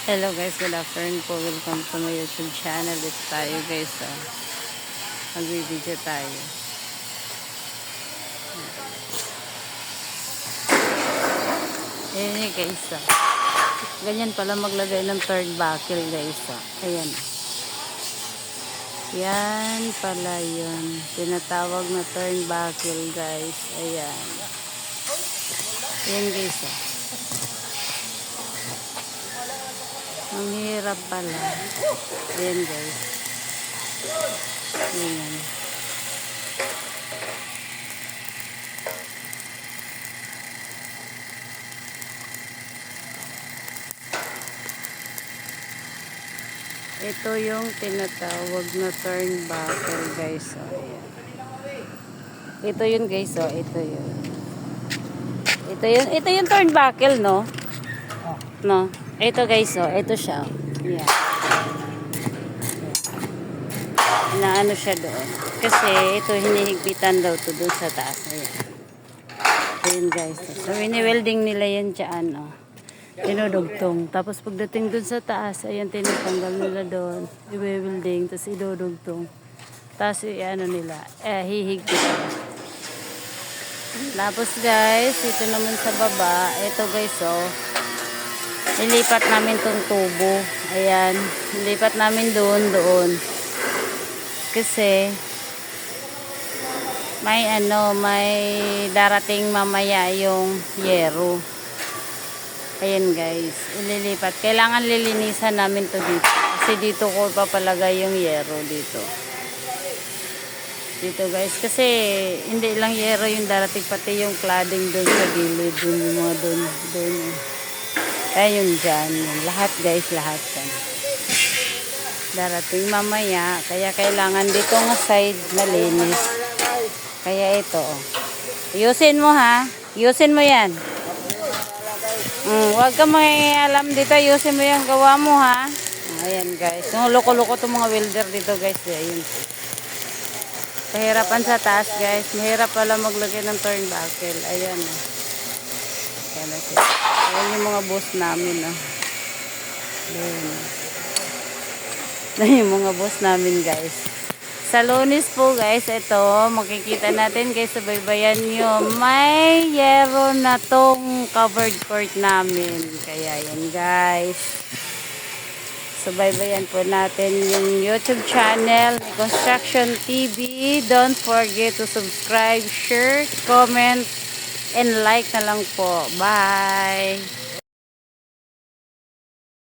Hello guys, good afternoon po. Welcome to my YouTube channel. Dito tayo guys. Magbibideo tayo. Ayan guys. Ganyan pala maglagay ng third buckle guys. Ayan. Yan pala yun. Tinatawag na third buckle guys. Ayan. Ayan guys. Ang hirap pala. Ayan guys. Ayan. Ito yung tinatawag na turnbuckle guys. So, ayan. Ito yun guys. So, ito yun. Ito yung turnbuckle, no? No? Ito guys, oh, ito siya. Yan. Inaano siya doon. Kasi ito hinihigpitan daw to doon sa taas. Ayan. Ayan guys. So wini-welding nila yan dyan, oh. Tinudugtong. Tapos pagdating doon sa taas, ayan tinatanggal nila doon. I-welding, tapos idudugtong. Tapos ano nila, hihigpitan. Tapos guys, ito naman sa baba, ito guys, oh. Nilipat namin tong tubo. Ayan. Nilipat namin doon. Kasi may darating mamaya yung yero. Ayan guys. Ililipat. Kailangan lilinisan namin to dito. Kasi dito ko papalagay yung yero dito. Dito guys. Kasi hindi lang yero yung darating, pati yung cladding doon sa gilid. Doon yung mga doon. Ayun dyan. Lahat guys, lahat yan. Darating mamaya. Kaya kailangan dito nga side malinis. Kaya ito. Ayusin mo ha. Ayusin mo yan. Huwag ka may alam dito. Ayusin mo yung gawa mo ha. Ayan guys. Loko-loko itong mga welder dito guys. Ayun. Kahirapan sa taas guys. Mahirap pala maglagay ng turnbuckle. Ayan. Ayan yung mga boss namin, oh. Ayan yung mga boss namin, guys. Sa Lunes po, guys, ito, makikita natin, guys, sa baybayan nyo, may yero na tong covered court namin. Kaya yan, guys. So, baybayan po natin yung YouTube channel, Construction TV. Don't forget to subscribe, share, comment, and like na lang po. Bye!